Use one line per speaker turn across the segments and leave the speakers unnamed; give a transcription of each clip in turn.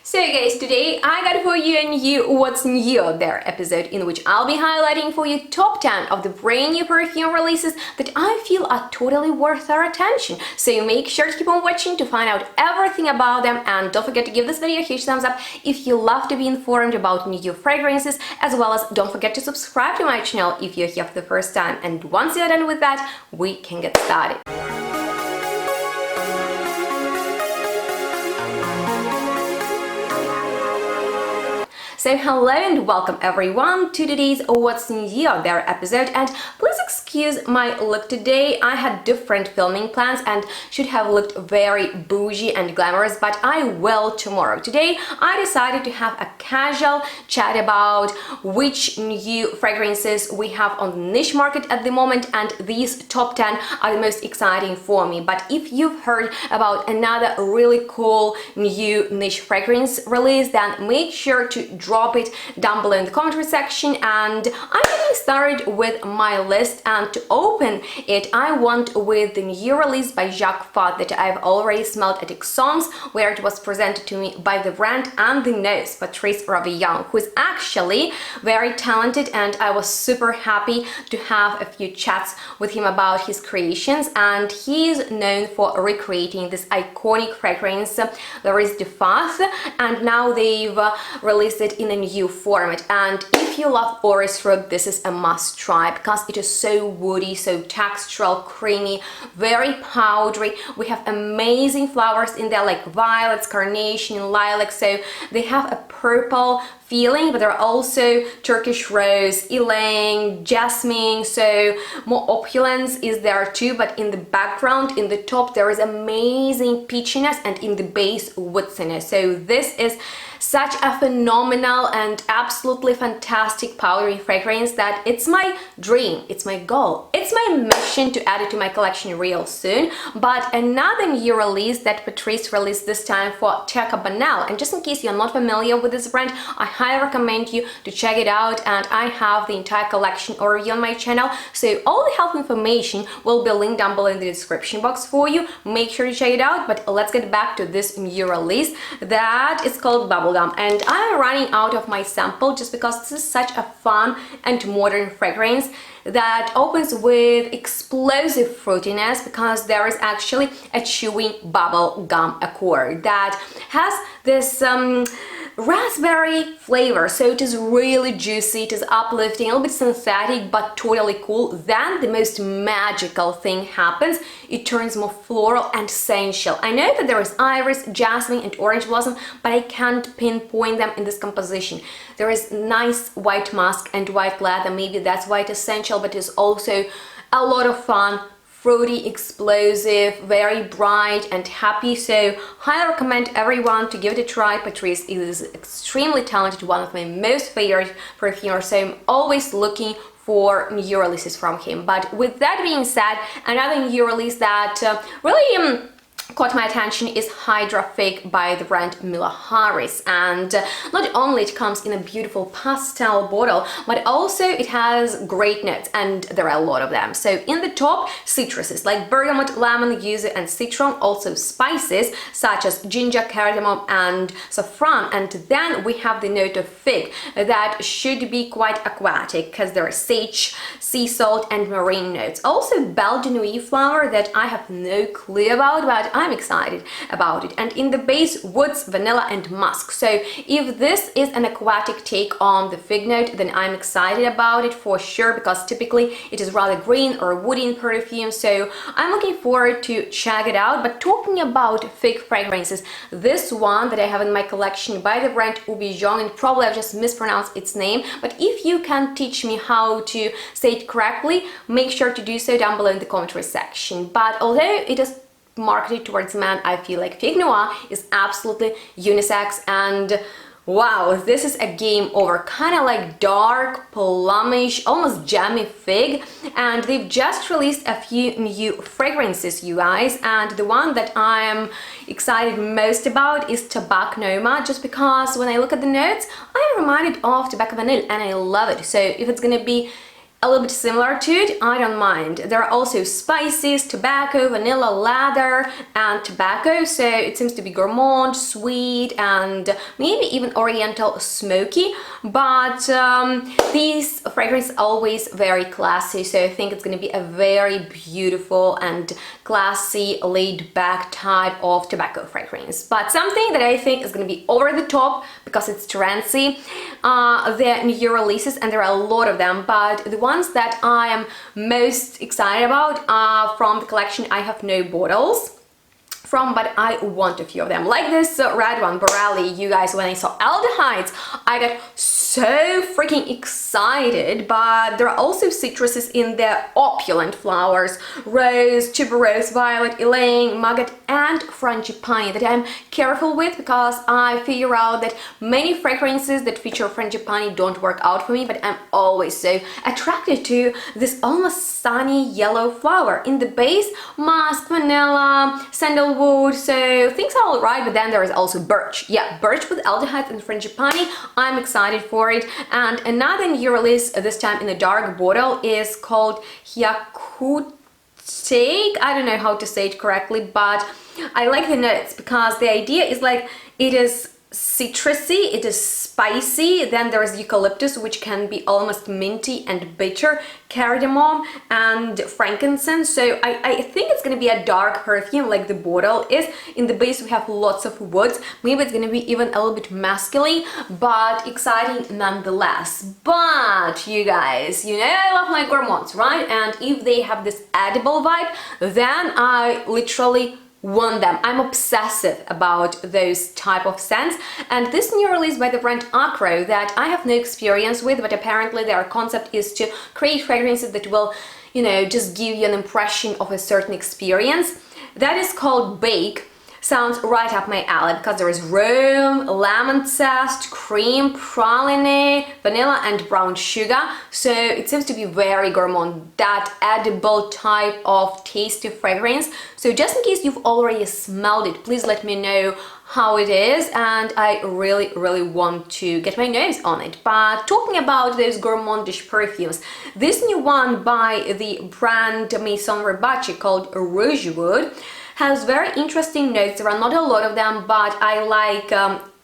So guys, today I got for you a new What's New Out There episode in which I'll be highlighting for you top 10 of the brand new perfume releases that I feel are totally worth our attention. So make sure to keep on watching to find out everything about them, and don't forget to give this video a huge thumbs up if you love to be informed about new fragrances, as well as don't forget to subscribe to my channel if you're here for the first time. And once you're done with that, we can get started. So hello and welcome everyone to today's What's New Out There episode, and please excuse my look today. I had different filming plans and should have looked very bougie and glamorous, but I will tomorrow. Today I decided to have a casual chat about which new fragrances we have on the niche market at the moment, and these top 10 are the most exciting for me. But if you've heard about another really cool new niche fragrance release, then make sure to drop it down below in the commentary section. And I'm getting started with my list, and to open it I went with the new release by Jackpot that I've already smelled at Decants, where it was presented to me by the brand and the nose Patrice Ravillon, who is actually very talented, and I was super happy to have a few chats with him about his creations. And he's known for recreating this iconic fragrance, there is Diptyque, and now they've released it in a new format. And if you love orris fruit, this is a must try because it is so woody, so textural, creamy, very powdery. We have amazing flowers in there like violets, carnation, lilac, so they have a purple feeling, but there are also Turkish rose, ylang, jasmine, so more opulence is there too. But in the background, in the top, there is amazing peachiness, and in the base, woodiness. So this is such a phenomenal and absolutely fantastic powdery fragrance that it's my dream, it's my goal, it's my mission to add it to my collection real soon. But another new release that Patrice released this time for Teca Banal, and just in case you're not familiar with this brand, I highly recommend you to check it out, and I have the entire collection already on my channel, so all the help information will be linked down below in the description box for you. Make sure to check it out. But let's get back to this new release that is called Bubblegum. And I'm running out of my sample just because this is such a fun and modern fragrance that opens with explosive fruitiness, because there is actually a chewing bubble gum accord that has this raspberry flavor, so it is really juicy, it is uplifting, a little bit synthetic but totally cool. Then the most magical thing happens, it turns more floral and sensual. I know that there is iris, jasmine and orange blossom, but I can't pinpoint them in this composition. There is nice white musk and white leather, maybe that's why it is sensual, but it's also a lot of fun, fruity, explosive, very bright and happy. So highly recommend everyone to give it a try. Patrice is extremely talented, one of my most favorite perfumers, so I'm always looking for new releases from him. But with that being said, another new release that really caught my attention is Hydra Fake by the brand Mila Harris. And not only it comes in a beautiful pastel bottle, but also it has great notes, and there are a lot of them. So in the top, citruses like bergamot, lemon, yuzu and citron, also spices such as ginger, cardamom and saffron. And then we have the note of fig that should be quite aquatic because there are sage, sea salt and marine notes. Also Belle de Nuit flower that I have no clue about, but I'm excited about it. And in the base, woods, vanilla and musk. So if this is an aquatic take on the fig note, then I'm excited about it for sure, because typically it is rather green or woody in perfume, so I'm looking forward to check it out. But talking about fig fragrances, this one that I have in my collection by the brand Bubblegum, and probably I've just mispronounced its name, but if you can teach me how to say it correctly, make sure to do so down below in the commentary section. But although it is marketed towards men, I feel like Fig Noir is absolutely unisex, and wow, this is a game over, kind of like dark, plumish, almost jammy fig. And they've just released a few new fragrances, you guys, and the one that I'm excited most about is Tabac Noma, just because when I look at the notes, I am reminded of Tobacco Vanille and I love it. So if it's gonna be a little bit similar to it, I don't mind. There are also spices, tobacco, vanilla, leather, and tobacco, so it seems to be gourmand, sweet, and maybe even oriental smoky, but these fragrances always very classy, so I think it's going to be a very beautiful and classy, laid-back type of tobacco fragrance. But something that I think is going to be over the top because it's Trancy, the new releases, and there are a lot of them, but the ones that I am most excited about are from the collection I have no bottles from, but I want a few of them. Like this red one, Borelli. You guys, when I saw aldehydes, I got so freaking excited, but there are also citruses in their opulent flowers: rose, tuberose, violet, ylang, maggot, and frangipani that I'm careful with because I figure out that many fragrances that feature frangipani don't work out for me, but I'm always so attracted to this almost sunny yellow flower. In the base, musk, vanilla, sandalwood, so things are alright, but then there is also birch. Yeah, birch with aldehydes and frangipani. I'm excited for it. And another new release, this time in a dark bottle, is called Yakutik. I don't know how to say it correctly, but I like the notes because the idea is like it is citrusy, it is spicy, then there's eucalyptus, which can be almost minty and bitter, cardamom and frankincense. So I think it's going to be a dark perfume like the bottle is. In the base we have lots of woods, maybe it's going to be even a little bit masculine, but exciting nonetheless. But you guys, you know I love my gourmands, right? And if they have this edible vibe, then I literally want them. I'm obsessive about those type of scents, and this new release by the brand Acro that I have no experience with, but apparently their concept is to create fragrances that will, you know, just give you an impression of a certain experience. That is called Bake. Sounds right up my alley because there is rum, lemon zest, cream, praline, vanilla, and brown sugar. So it seems to be very gourmand, that edible type of tasty fragrance. So just in case you've already smelled it, please let me know how it is, and I really want to get my nose on it. But talking about those gourmandish perfumes, this new one by the brand Maison Violet called Rosewood has very interesting notes. There are not a lot of them, but I like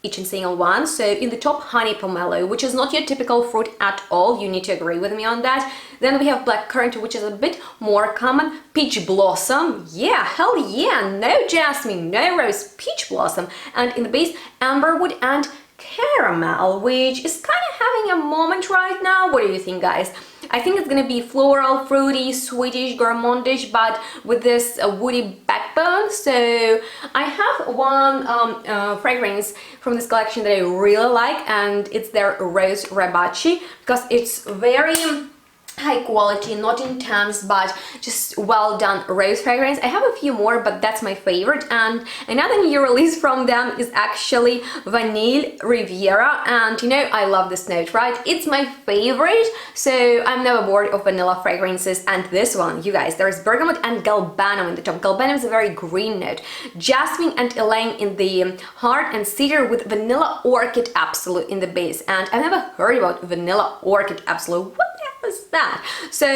each and single one. So in the top, honey pomelo, which is not your typical fruit at all. You need to agree with me on that. Then we have blackcurrant, which is a bit more common. Peach blossom, yeah, hell yeah, no jasmine, no rose, peach blossom. And in the base, amberwood and caramel, which is kind of having a moment right now. What do you think, guys? I think it's gonna be floral, fruity, sweetish, gourmandish, but with this woody backbone. So I have one fragrance from this collection that I really like, and it's their Rose Rabachi, because it's very high quality, not intense, but just well done rose fragrance. I have a few more, but that's my favorite. And another new release from them is actually Vanille Riviera, and you know I love this note, right? It's my favorite, so I'm never bored of vanilla fragrances. And this one, you guys, there's bergamot and galbanum in the top. Galbanum is a very green note, jasmine and ylang in the heart, and cedar with vanilla orchid absolute in the base. And I've never heard about vanilla orchid absolute. What the hell is that? So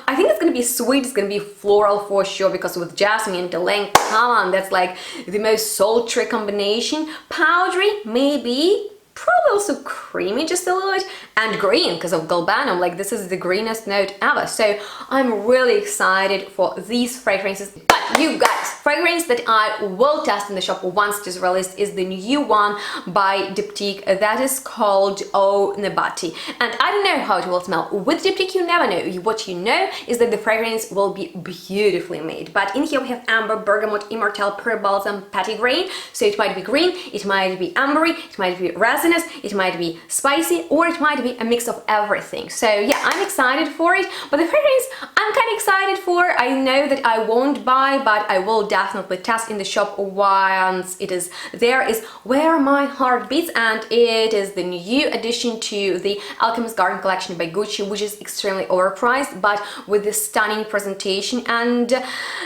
I think it's gonna be sweet, it's gonna be floral for sure, because with jasmine and ylang, come on, that's like the most sultry combination. Powdery, maybe, probably also creamy just a little bit, and green because of galbanum. Like, this is the greenest note ever. So I'm really excited for these fragrances. But you guys, fragrance that I will test in the shop once it is released is the new one by Diptyque that is called Une Nuit Nomade. And I don't know how it will smell. With Diptyque you never know. What you know is that the fragrance will be beautifully made. But in here we have amber, bergamot, immortelle, pearl balsam, petitgrain. So it might be green, it might be ambery, it might be resinous, it might be spicy, or it might be a mix of everything. So yeah, I'm excited for it. But the fragrance I'm kind of excited for. I know that I won't buy, but I will definitely test in the shop once it is there, is Where My Heart Beats, and it is the new addition to the Alchemist Garden Collection by Gucci, which is extremely overpriced, but with this stunning presentation. And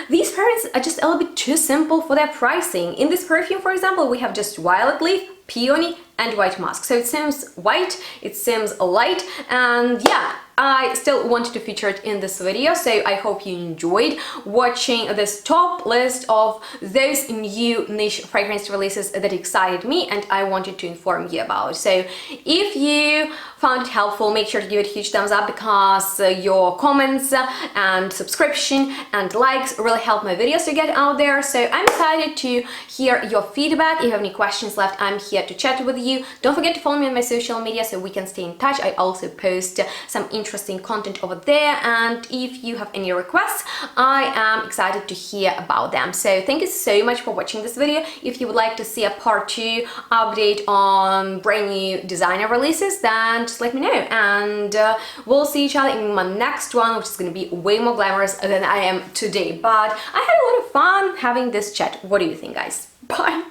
these fragrances are just a little bit too simple for their pricing. In this perfume, for example, we have just violet leaf, peony, and white musk. So it seems white, it seems light, and yeah, I still wanted to feature it in this video, so I hope you enjoyed watching this top list of those new niche fragrance releases that excited me and I wanted to inform you about. So if you found it helpful, make sure to give it a huge thumbs up, because your comments and subscription and likes really help my videos to get out there. So I'm excited to hear your feedback. If you have any questions left, I'm here to chat with you. Don't forget to follow me on my social media so we can stay in touch. I also post some interesting content over there, and if you have any requests, I am excited to hear about them. So thank you so much for watching this video. If you would like to see a part 2 update on brand new designer releases, then just let me know, and we'll see each other in my next one, which is going to be way more glamorous than I am today. But I had a lot of fun having this chat. What do you think, guys? Bye!